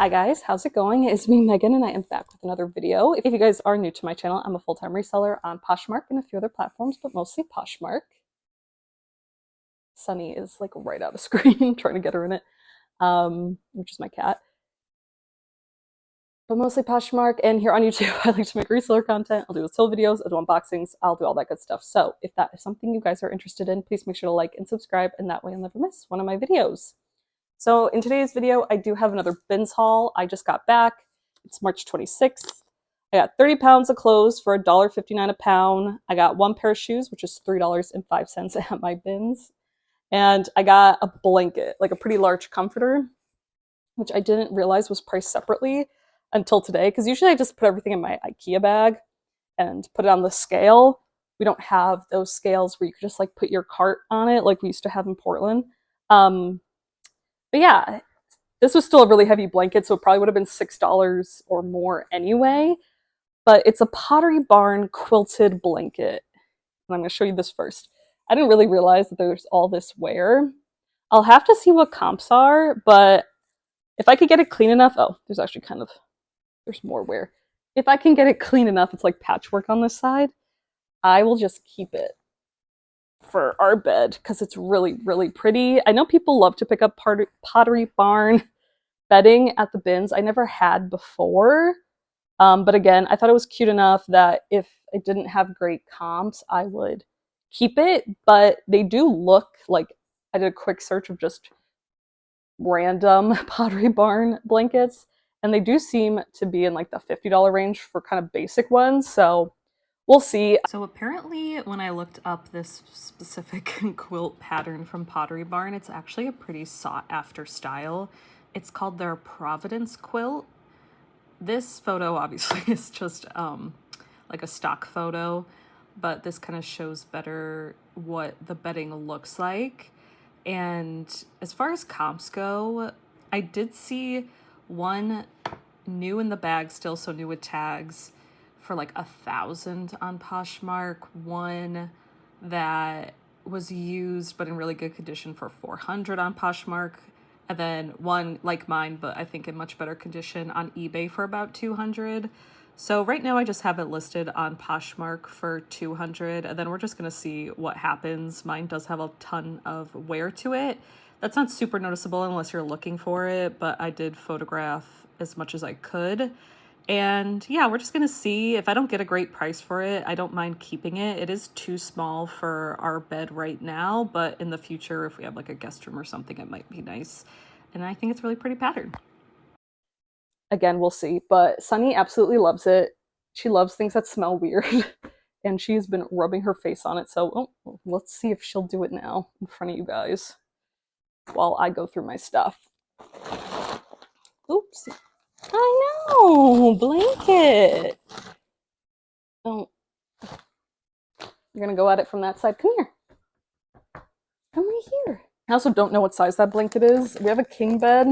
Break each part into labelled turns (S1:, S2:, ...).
S1: Hi guys, how's it going? It's me, Megan, and I am back with another video. If you guys are new to my channel, I'm a full-time reseller on Poshmark and a few other platforms, but mostly Poshmark. Sunny is like right out of screen, trying to get her in it, which is my cat. But mostly Poshmark, and here on YouTube, I like to make reseller content. I'll do sale videos, I'll do unboxings, I'll do all that good stuff. So if that is something you guys are interested in, please make sure to like and subscribe, and that way you'll never miss one of my videos. So in today's video, I do have another bins haul. I just got back. It's March 26th. I got 30 pounds of clothes for $1.59 a pound. I got one pair of shoes, which is $3.05 at my bins. And I got a blanket, like a pretty large comforter, which I didn't realize was priced separately until today. Because usually I just put everything in my IKEA bag and put it on the scale. We don't have those scales where you could just like put your cart on it like we used to have in Portland. But yeah, this was still a really heavy blanket, so it probably would have been $6 or more anyway. But it's a Pottery Barn quilted blanket. And I'm going to show you this first. I didn't really realize that there's all this wear. I'll have to see what comps are, but if I could get it clean enough, oh, there's actually there's more wear. If I can get it clean enough, it's like patchwork on this side, I will just keep it for our bed because it's really, really pretty. I know people love to pick up Pottery Barn bedding at the bins. I never had before. But again, I thought it was cute enough that if it didn't have great comps, I would keep it. But they do look like, I did a quick search of just random Pottery Barn blankets, and they do seem to be in like the $50 range for kind of basic ones. So we'll see.
S2: So apparently when I looked up this specific quilt pattern from Pottery Barn, it's actually a pretty sought after style. It's called their Providence quilt. This photo obviously is just like a stock photo, but this kind of shows better what the bedding looks like. And as far as comps go, I did see one new in the bag still, so new with tags, for like 1,000 on Poshmark, one that was used but in really good condition for 400 on Poshmark, and then one like mine but I think in much better condition on eBay for about 200. So right now I just have it listed on Poshmark for 200, and then we're just gonna see what happens. Mine does have a ton of wear to it. That's not super noticeable unless you're looking for it, but I did photograph as much as I could. And yeah, we're just gonna see. If I don't get a great price for it, I don't mind keeping it. It is too small for our bed right now, but in the future, if we have like a guest room or something, it might be nice. And I think it's a really pretty pattern.
S1: Again, we'll see. But Sunny absolutely loves it. She loves things that smell weird. And she's been rubbing her face on it. So let's see if she'll do it now in front of you guys while I go through my stuff. Oops. I know, blanket. Oh, you're gonna go at it from that side. Come here. Come right here. I also don't know what size that blanket is. We have a king bed,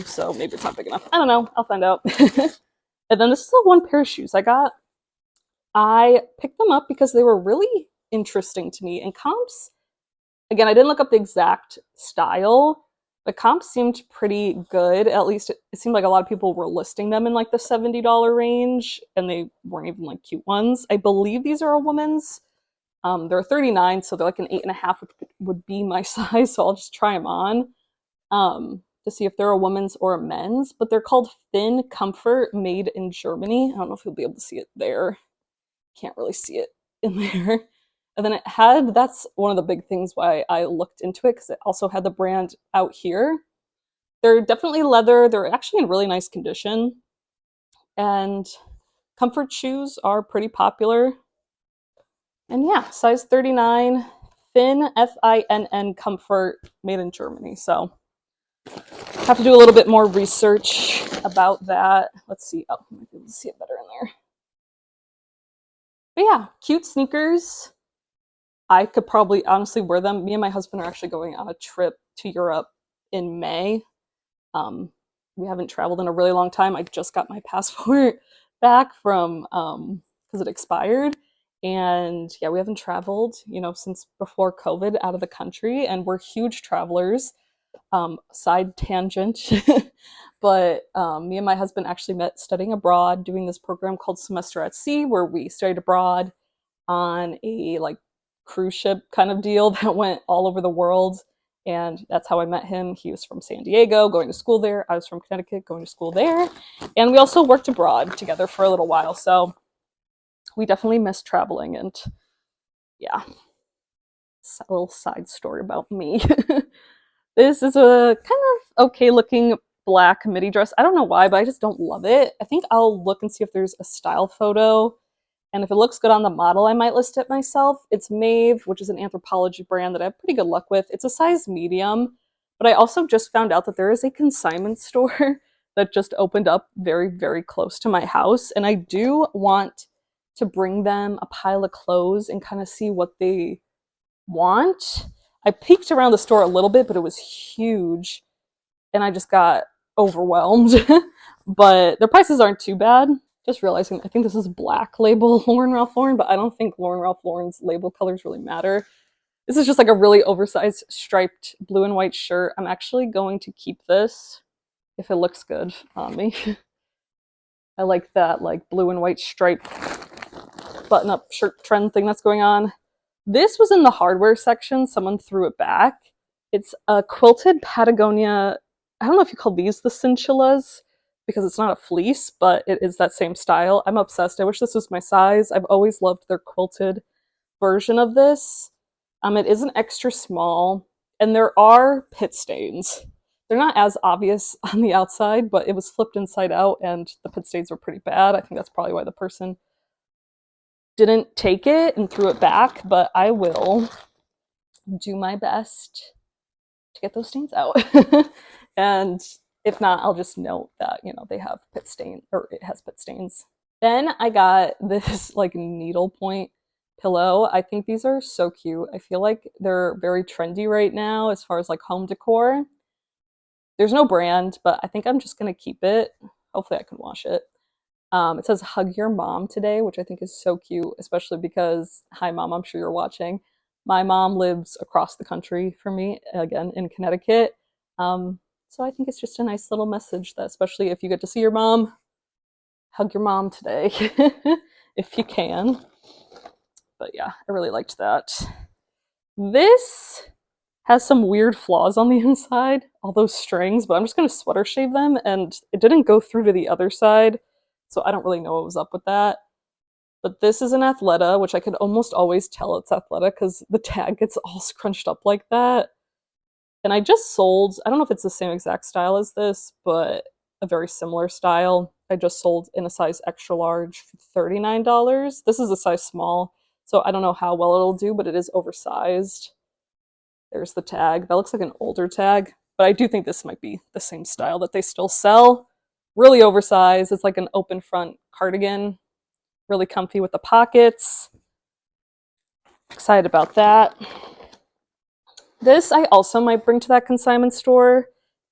S1: so maybe it's not big enough. I don't know. I'll find out. And then this is the one pair of shoes I got. I picked them up because they were really interesting to me. And comps, again, I didn't look up the exact style. The comps seemed pretty good. At least it seemed like a lot of people were listing them in like the $70 range, and they weren't even like cute ones. I believe these are a woman's. They're 39, so they're like an 8.5, which would be my size. So I'll just try them on to see if they're a woman's or a men's. But they're called Thin Comfort, made in Germany. I don't know if you'll be able to see it there. Can't really see it in there. And then it had, that's one of the big things why I looked into it, because it also had the brand out here. They're definitely leather. They're actually in really nice condition. And comfort shoes are pretty popular. And yeah, size 39, Thin, Finn Comfort, made in Germany. So have to do a little bit more research about that. Let's see. Oh, I might be able to see it better in there. But yeah, cute sneakers. I could probably honestly wear them. Me and my husband are actually going on a trip to Europe in May. We haven't traveled in a really long time. I just got my passport back from, because it expired. And yeah, we haven't traveled, since before COVID out of the country, and we're huge travelers. Side tangent. But me and my husband actually met studying abroad, doing this program called Semester at Sea, where we studied abroad on a like cruise ship kind of deal that went all over the world. And that's how I met him. He was from San Diego, going to school there. I was from Connecticut, going to school there. And we also worked abroad together for a little while. So we definitely miss traveling. And yeah, it's a little side story about me. This is a kind of okay looking black midi dress. I don't know why, but I just don't love it. I think I'll look and see if there's a style photo. And if it looks good on the model, I might list it myself. It's Maeve, which is an Anthropologie brand that I have pretty good luck with. It's a size medium, but I also just found out that there is a consignment store that just opened up very, very close to my house. And I do want to bring them a pile of clothes and kind of see what they want. I peeked around the store a little bit, but it was huge and I just got overwhelmed. But their prices aren't too bad. Just realizing, I think this is black label Lauren Ralph Lauren, but I don't think Lauren Ralph Lauren's label colors really matter. This is just like a really oversized striped blue and white shirt. I'm actually going to keep this if it looks good on me. I like that like blue and white striped button up shirt trend thing that's going on. This was in the hardware section. Someone threw it back. It's a quilted Patagonia. I don't know if you call these the cinchillas because it's not a fleece, but it is that same style. I'm obsessed. I wish this was my size. I've always loved their quilted version of this. It is an extra small, and there are pit stains. They're not as obvious on the outside, but it was flipped inside out, and the pit stains were pretty bad. I think that's probably why the person didn't take it and threw it back, but I will do my best to get those stains out. And if not, I'll just note that, you know, they have pit stain, or it has pit stains. Then I got this like needlepoint pillow. I think these are so cute. I feel like they're very trendy right now as far as like home decor. There's no brand, but I think I'm just gonna keep it. Hopefully I can wash it. It says hug your mom today, which I think is so cute, especially because, hi mom, I'm sure you're watching. My mom lives across the country from me, again, in Connecticut. So I think it's just a nice little message that, especially if you get to see your mom, hug your mom today, if you can. But yeah, I really liked that. This has some weird flaws on the inside, all those strings, but I'm just going to sweater shave them, and it didn't go through to the other side, so I don't really know what was up with that. But this is an Athleta, which I could almost always tell it's Athleta because the tag gets all scrunched up like that. And I just sold, I don't know if it's the same exact style as this, but a very similar style. I just sold in a size extra large for $39. This is a size small, so I don't know how well it'll do, but it is oversized. There's the tag. That looks like an older tag, but I do think this might be the same style that they still sell. Really oversized. It's like an open front cardigan. Really comfy with the pockets. Excited about that. This I also might bring to that consignment store.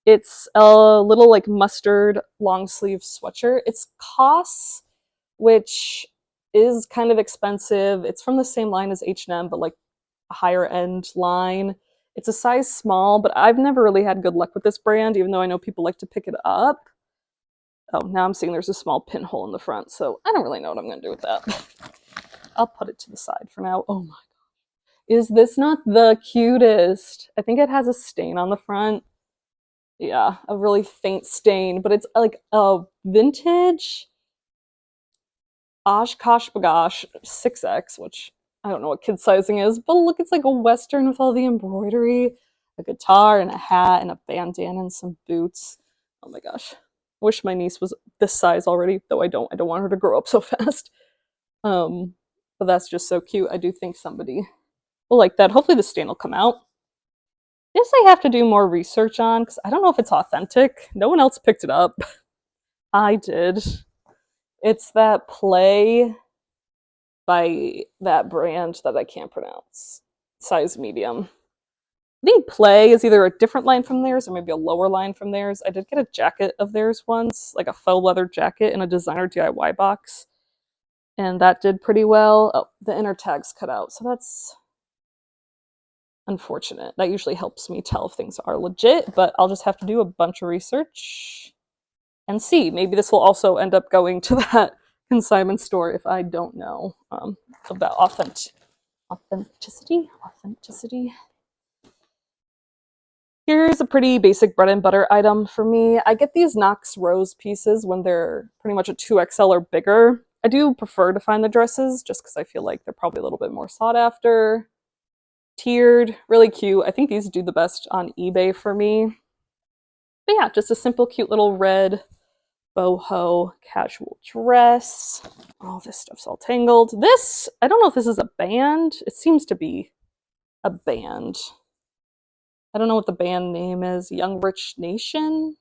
S1: It's a little like mustard long sleeve sweatshirt. It's COS, which is kind of expensive. It's from the same line as H&M, but like a higher end line. It's a size small, but I've never really had good luck with this brand, even though I know people like to pick it up. Oh, now I'm seeing there's a small pinhole in the front, so I don't really know what I'm going to do with that. I'll put it to the side for now. Oh my god. Is this not the cutest? I think it has a stain on the front. Yeah, a really faint stain, but it's like a vintage Oshkosh Bagosh 6X, which I don't know what kid sizing is, but look, it's like a Western with all the embroidery, a guitar and a hat and a bandana and some boots. Oh my gosh. I wish my niece was this size already, though I don't. I don't want her to grow up so fast. But that's just so cute. I do think somebody will like that. Hopefully the stain will come out. This I have to do more research on because I don't know if it's authentic. No one else picked it up. I did. It's that Play by that brand that I can't pronounce. Size medium. I think Play is either a different line from theirs or maybe a lower line from theirs. I did get a jacket of theirs once, like a faux leather jacket in a designer DIY box. And that did pretty well. Oh, the inner tag's cut out, so that's unfortunate. That usually helps me tell if things are legit, but I'll just have to do a bunch of research and see. Maybe this will also end up going to that consignment store if I don't know about authenticity. Here's a pretty basic bread and butter item for me. I get these Knox Rose pieces when they're pretty much a 2XL or bigger. I do prefer to find the dresses just because I feel like they're probably a little bit more sought after. Tiered, really cute. I think these do the best on eBay for me. But yeah, just a simple, cute little red boho casual dress. All this stuff's all tangled. This, I don't know if this is a band. It seems to be a band. I don't know what the band name is. Young Rich Nation.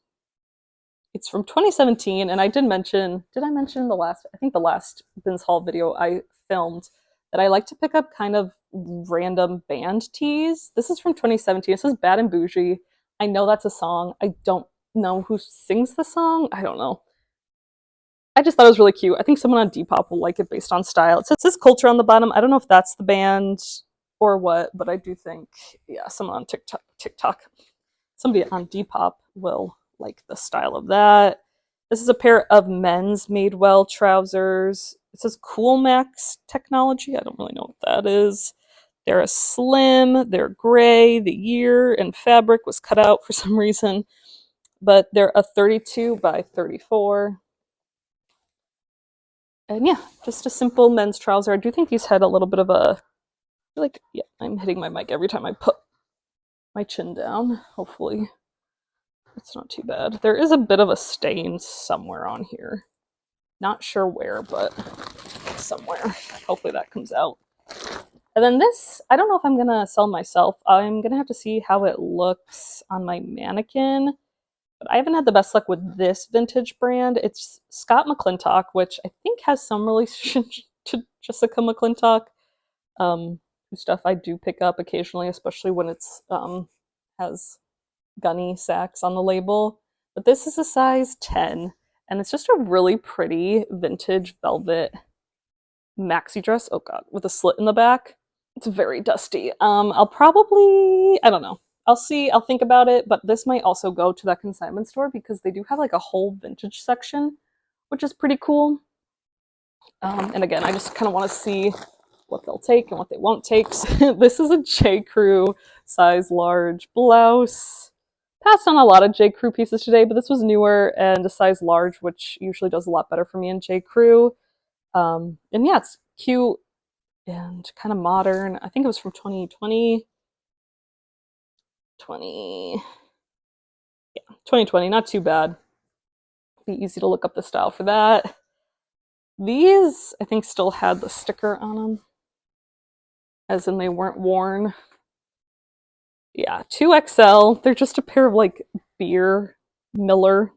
S1: It's from 2017, and I did I mention I think the last Bins Haul video I filmed, that I like to pick up kind of random band tees. This is from 2017. It says Bad and Bougie. I know that's a song. I don't know who sings the song. I don't know. I just thought it was really cute. I think someone on Depop will like it based on style. It says Culture on the bottom. I don't know if that's the band or what, but I do think, yeah, someone on TikTok, somebody on Depop will like the style of that. This is a pair of men's Madewell trousers. It says Cool Max Technology. I don't really know what that is. They're a slim, they're gray. The year and fabric was cut out for some reason, but they're a 32 by 34. And yeah, just a simple men's trouser. I do think these had a little bit of a, like, yeah, I'm hitting my mic every time I put my chin down. Hopefully it's not too bad. There is a bit of a stain somewhere on here. Not sure where, but somewhere. Hopefully that comes out. And then this, I don't know if I'm gonna sell myself. I'm gonna have to see how it looks on my mannequin. But I haven't had the best luck with this vintage brand. It's Scott McClintock, which I think has some relation to Jessica McClintock. Whose stuff I do pick up occasionally, especially when it's has gunny sacks on the label. But this is a size 10, and it's just a really pretty vintage velvet maxi dress. Oh god, with a slit in the back. It's very dusty. I'll probably, I don't know. I'll see, I'll think about it, but this might also go to that consignment store because they do have like a whole vintage section, which is pretty cool. And again, I just kind of want to see what they'll take and what they won't take. This is a J.Crew size large blouse. Passed on a lot of J.Crew pieces today, but this was newer and a size large, which usually does a lot better for me in J.Crew. And yeah, it's cute and kind of modern. I think it was from 2020. 2020, not too bad. Be easy to look up the style for that. These, I think, still had the sticker on them, as in they weren't worn. Yeah, 2XL. They're just a pair of like beer Miller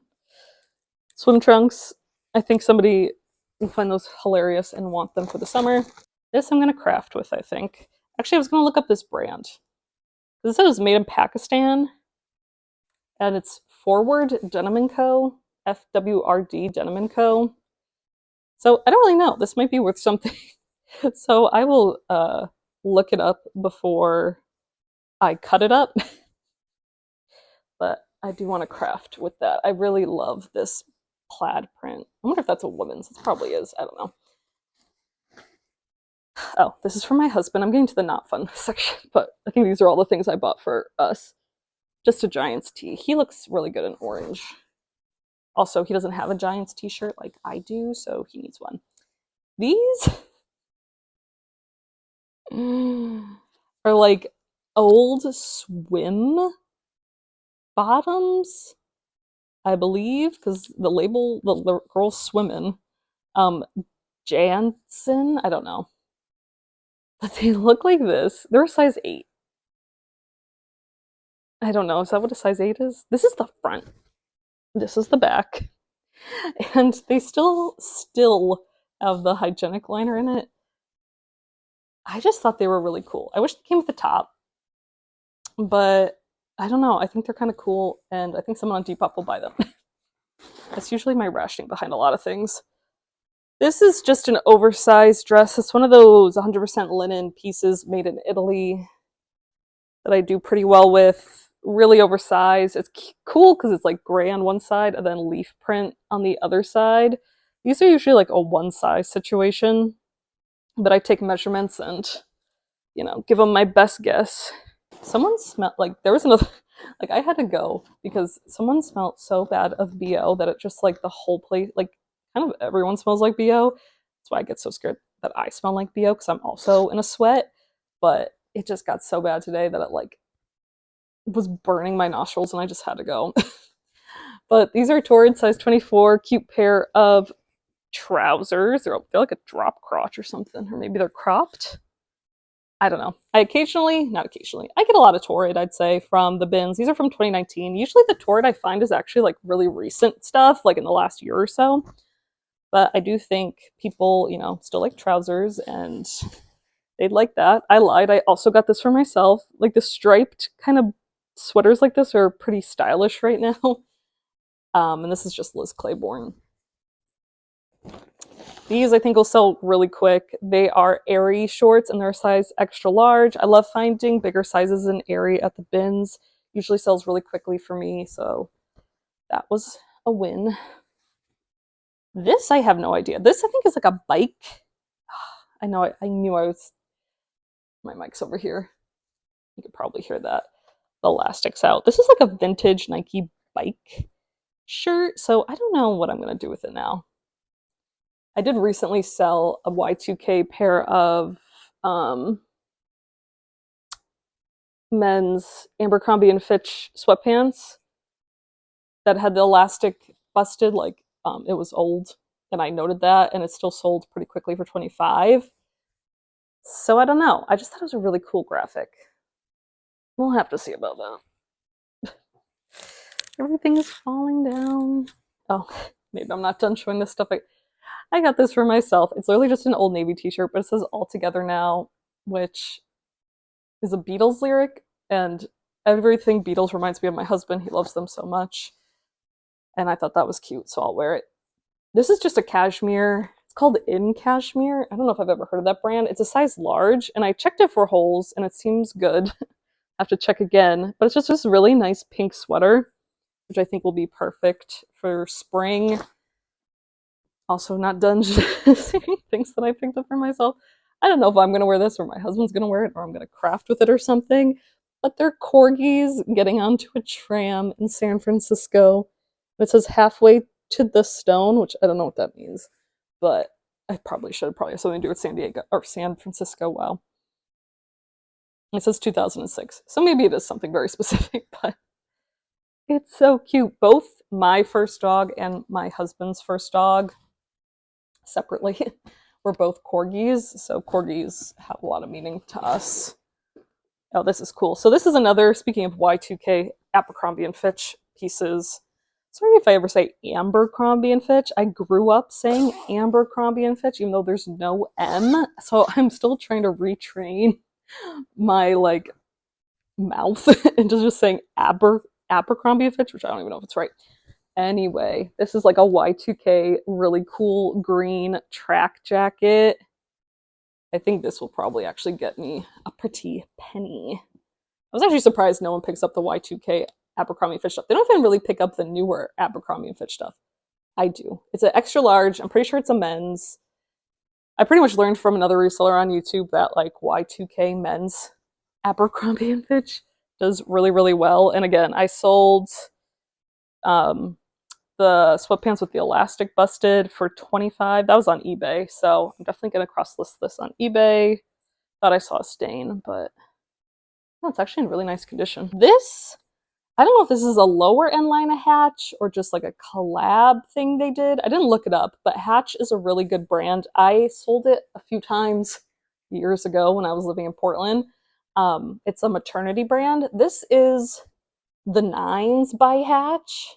S1: swim trunks. I think somebody will find those hilarious and want them for the summer. This I'm going to craft with, I think. Actually, I was going to look up this brand. This said it was made in Pakistan, and it's Forward Denim & Co. FWRD Denim & Co. So I don't really know. This might be worth something. So I will look it up before I cut it up. But I do want to craft with that. I really love this plaid print. I wonder if that's a woman's. It probably is. I don't know. Oh, this is for my husband. I'm getting to the not fun section, but I think these are all the things I bought for us. Just a Giants tee. He looks really good in orange. Also, he doesn't have a Giants t-shirt like I do, so he needs one. These are like old swim bottoms, I believe, because the label, the girl's swimming. Jansen, I don't know. But they look like this. They're a size 8. I don't know. Is that what a size 8 is? This is the front. This is the back. And they still have the hygienic liner in it. I just thought they were really cool. I wish they came with the top. But I don't know. I think they're kind of cool, and I think someone on Depop will buy them. That's usually my rationing behind a lot of things. This is just an oversized dress. It's one of those 100% linen pieces made in Italy. that I do pretty well with. Really oversized. It's cool because it's like gray on one side and then leaf print on the other side. These are usually like a one size situation, but I take measurements and, you know, give them my best guess. Someone smelled like there was another, like I had to go because someone smelled so bad of BO that it just like the whole place, like kind of everyone smells like BO. That's why I get so scared that I smell like BO because I'm also in a sweat. But it just got so bad today that it like was burning my nostrils and I just had to go. But these are Torrid size 24, cute pair of trousers. They're like a drop crotch or something, or maybe they're cropped. I don't know. I get a lot of Torrid, I'd say, from the bins. These are from 2019. Usually the Torrid I find is actually like really recent stuff, like in the last year or so. But I do think people, you know, still like trousers and they'd like that. I lied. I also got this for myself. Like the striped kind of sweaters like this are pretty stylish right now. And this is just Liz Claiborne. These I think will sell really quick. They are Aerie shorts and they're size extra large. I love finding bigger sizes in Aerie at the bins. Usually sells really quickly for me, so that was a win. This I have no idea. This I think is like a bike. I know I knew I was, my mic's over here. You could probably hear that. The elastic's out. This is like a vintage Nike bike shirt, so I don't know what I'm gonna do with it now. I did recently sell a Y2K pair of men's Abercrombie and Fitch sweatpants that had the elastic busted, like it was old, and I noted that, and it still sold pretty quickly for $25. So I don't know. I just thought it was a really cool graphic. We'll have to see about that. Everything is falling down. Oh, maybe I'm not done showing this stuff. I got this for myself. It's literally just an Old Navy t-shirt, but it says "All Together Now," which is a Beatles lyric, and everything Beatles reminds me of my husband. He loves them so much. And I thought that was cute, so I'll wear it. This is just a cashmere. It's called In Cashmere. I don't know if I've ever heard of that brand. It's a size large, and I checked it for holes, and it seems good. I have to check again. But it's just this really nice pink sweater, which I think will be perfect for spring. Also not done seeing things that I picked up for myself. I don't know if I'm going to wear this or my husband's going to wear it or I'm going to craft with it or something. But they're corgis getting onto a tram in San Francisco. It says halfway to the stone, which I don't know what that means. But I probably should. Probably have something to do with San Diego or San Francisco. Wow. It says 2006. So maybe it is something very specific, but it's so cute. Both my first dog and my husband's first dog separately we're both corgis, so corgis have a lot of meaning to us. Oh, this is cool. So this is another, speaking of Y2K, Abercrombie and Fitch pieces. Sorry if I ever say Abercrombie and Fitch. I grew up saying Abercrombie and Fitch, even though there's no M. So I'm still trying to retrain my like mouth into just saying Abercrombie and Fitch, which I don't even know if it's right. Anyway, this is like a Y2K really cool green track jacket. I think this will probably actually get me a pretty penny. I was actually surprised no one picks up the Y2K Abercrombie & Fitch stuff. They don't even really pick up the newer Abercrombie & Fitch stuff. I do. It's an extra large. I'm pretty sure it's a men's. I pretty much learned from another reseller on YouTube that like Y2K men's Abercrombie & Fitch does really, really well. And again, I sold the sweatpants with the elastic busted for $25. That was on eBay, so I'm definitely going to cross-list this on eBay. Thought I saw a stain, but no, it's actually in really nice condition. This, I don't know if this is a lower end line of Hatch or just like a collab thing they did. I didn't look it up, but Hatch is a really good brand. I sold it a few times years ago when I was living in Portland. It's a maternity brand. This is the Nines by Hatch.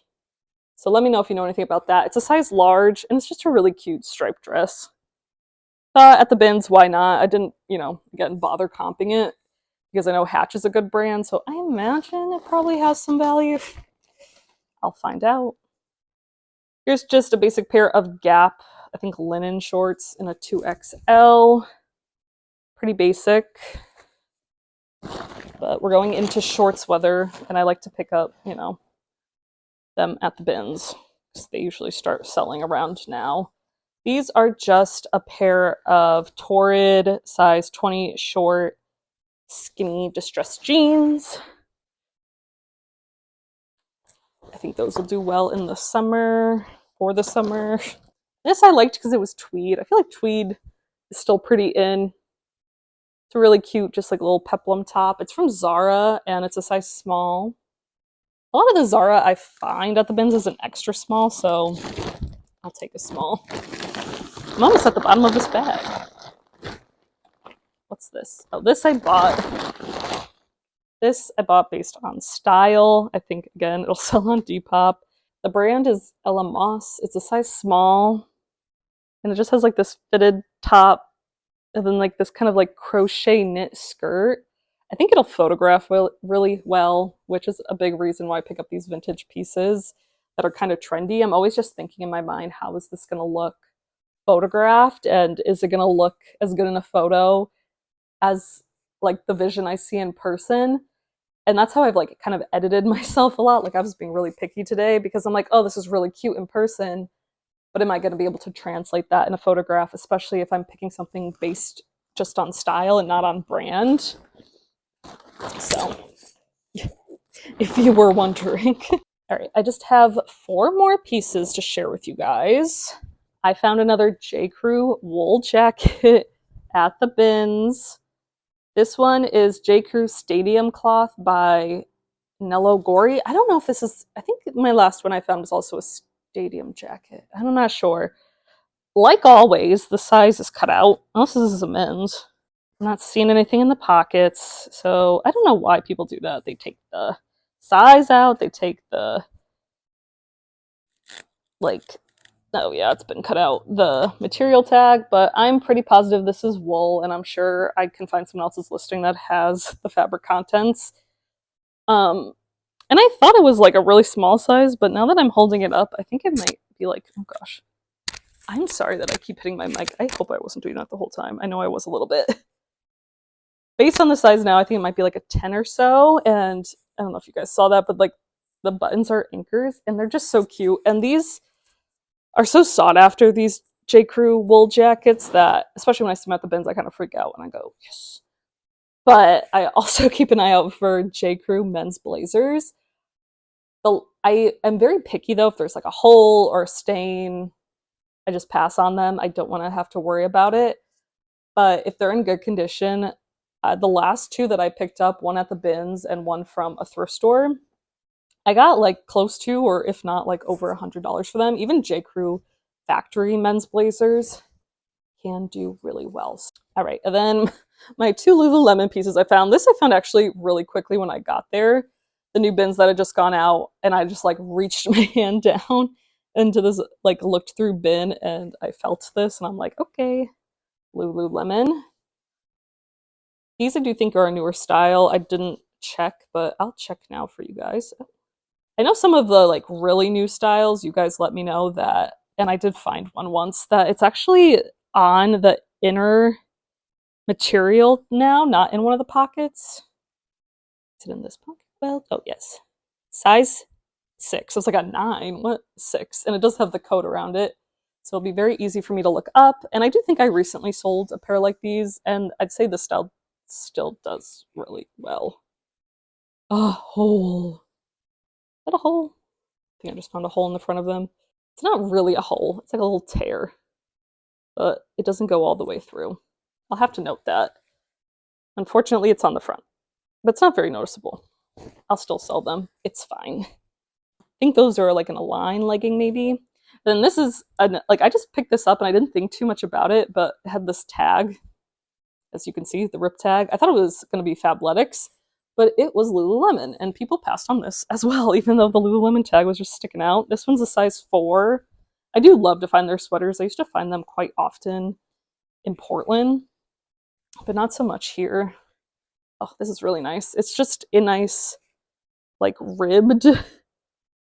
S1: So let me know if you know anything about that. It's a size large, and it's just a really cute striped dress. At the bins, why not? I didn't, again, bother comping it because I know Hatch is a good brand, so I imagine it probably has some value. I'll find out. Here's just a basic pair of Gap, I think linen shorts in a 2XL. Pretty basic. But we're going into shorts weather, and I like to pick up, you know, them at the bins because they usually start selling around now. These are just a pair of Torrid size 20 short, skinny distressed jeans. I think those will do well in the summer, for the summer. This I liked because it was tweed. I feel like tweed is still pretty in. It's a really cute, just like a little peplum top. It's from Zara, and it's a size small. A lot of the Zara I find at the bins is an extra small, so I'll take a small. I'm almost at the bottom of this bag. What's this? Oh, this I bought. This I bought based on style. I think, again, it'll sell on Depop. The brand is Ella Moss. It's a size small, and it just has like this fitted top and then like this kind of like crochet knit skirt. I think it'll photograph really well, which is a big reason why I pick up these vintage pieces that are kind of trendy. I'm always just thinking in my mind, how is this going to look photographed, and is it going to look as good in a photo as like the vision I see in person? And that's how I've like kind of edited myself a lot. Like I was being really picky today because I'm like, oh, this is really cute in person, but am I going to be able to translate that in a photograph, especially if I'm picking something based just on style and not on brand? So, if you were wondering. All right, I just have 4 more pieces to share with you guys. I found another J.Crew wool jacket at the bins. This one is J.Crew Stadium Cloth by Nello Gori. I don't know if this is, I think my last one I found was also a stadium jacket. I'm not sure. Like always, the size is cut out, unless this is a men's. I'm not seeing anything in the pockets, so I don't know why people do that. They take the size out, they take the, like, oh yeah, it's been cut out, the material tag, but I'm pretty positive this is wool, and I'm sure I can find someone else's listing that has the fabric contents. And I thought it was like a really small size, but now that I'm holding it up, I think it might be like, oh gosh. I'm sorry that I keep hitting my mic. I hope I wasn't doing that the whole time. I know I was a little bit. Based on the size now, I think it might be like a 10 or so, and I don't know if you guys saw that, but like the buttons are anchors, and they're just so cute. And these are so sought after, these J.Crew wool jackets, that, especially when I see them at the bins, I kind of freak out when I go, yes. But I also keep an eye out for J.Crew men's blazers. I am very picky though. If there's like a hole or a stain, I just pass on them. I don't want to have to worry about it. But if they're in good condition, the last 2 that I picked up, one at the bins and one from a thrift store, I got like close to, or if not like over $100 for them. Even J.Crew factory men's blazers can do really well. All right, and then my 2 Lululemon pieces I found. This I found actually really quickly when I got there. The new bins that had just gone out, and I just like reached my hand down into this like looked through bin, and I felt this, and I'm like, okay, Lululemon. These I do think are a newer style. I didn't check, but I'll check now for you guys. I know some of the like really new styles, you guys let me know that, and I did find one once that it's actually on the inner material now, not in one of the pockets. Is it in this pocket? Well, oh yes. Size 6. So it's like a 9. What? 6. And it does have the code around it. So it'll be very easy for me to look up. And I do think I recently sold a pair like these, and I'd say the style still does really well. A hole. Is that a hole? I think I just found a hole in the front of them. It's not really a hole. It's like a little tear. But it doesn't go all the way through. I'll have to note that. Unfortunately, it's on the front. But it's not very noticeable. I'll still sell them. It's fine. I think those are like an Align legging maybe. Then this is, like I just picked this up and I didn't think too much about it, but it had this tag. As you can see, the rip tag. I thought it was going to be Fabletics, but it was Lululemon, and people passed on this as well, even though the Lululemon tag was just sticking out. This one's a size 4. I do love to find their sweaters. I used to find them quite often in Portland, but not so much here. Oh, this is really nice. It's just a nice, like, ribbed,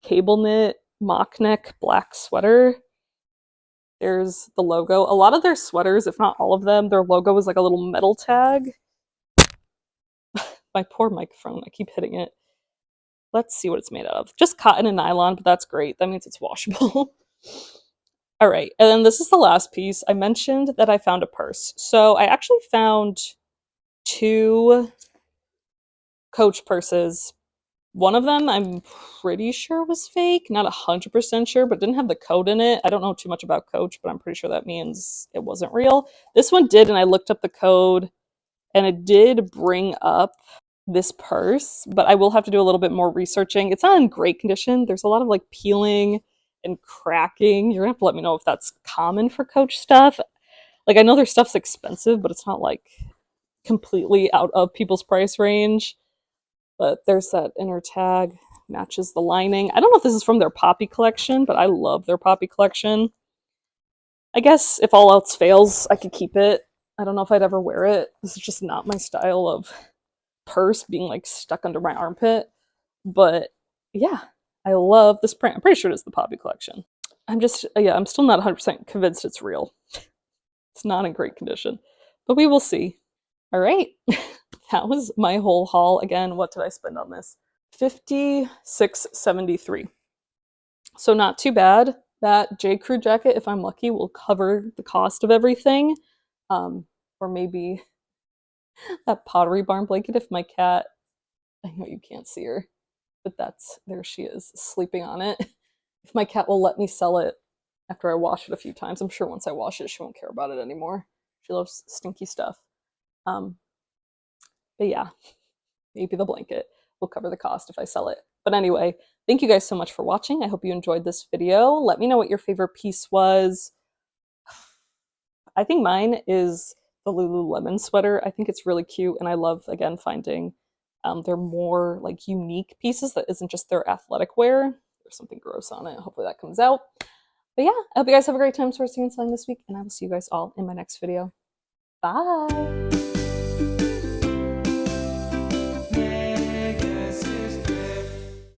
S1: cable knit, mock neck, black sweater. There's the logo. A lot of their sweaters, if not all of them, their logo is like a little metal tag. My poor microphone, I keep hitting it. Let's see what it's made out of. Just cotton and nylon, but that's great. That means it's washable. All right, and then this is the last piece. I mentioned that I found a purse. So I actually found 2 Coach purses. One of them I'm pretty sure was fake, not 100% sure, but didn't have the code in it. I don't know too much about Coach, but I'm pretty sure that means it wasn't real. This one did, and I looked up the code, and it did bring up this purse, but I will have to do a little bit more researching. It's not in great condition. There's a lot of like peeling and cracking. You're gonna have to let me know if that's common for Coach stuff. Like I know their stuff's expensive, but it's not like completely out of people's price range. But there's that inner tag, matches the lining. I don't know if this is from their Poppy collection, but I love their Poppy collection. I guess if all else fails, I could keep it. I don't know if I'd ever wear it. This is just not my style of purse being like stuck under my armpit. But yeah, I love this print. I'm pretty sure it is the Poppy collection. I'm still not 100% convinced it's real. It's not in great condition, but we will see. All right, that was my whole haul. Again, what did I spend on this? $56.73. So not too bad. That J.Crew jacket, if I'm lucky, will cover the cost of everything. Or maybe that Pottery Barn blanket if my cat, I know you can't see her, but there she is, sleeping on it. If my cat will let me sell it after I wash it a few times. I'm sure once I wash it, she won't care about it anymore. She loves stinky stuff. But yeah, maybe the blanket will cover the cost if I sell it. But anyway, thank you guys so much for watching. I hope you enjoyed this video. Let me know what your favorite piece was. I think mine is the Lululemon sweater. I think it's really cute, and I love, again, finding their more like unique pieces that isn't just their athletic wear. There's something gross on it. Hopefully that comes out. But yeah, I hope you guys have a great time sourcing and selling this week, and I will see you guys all in my next video. Bye!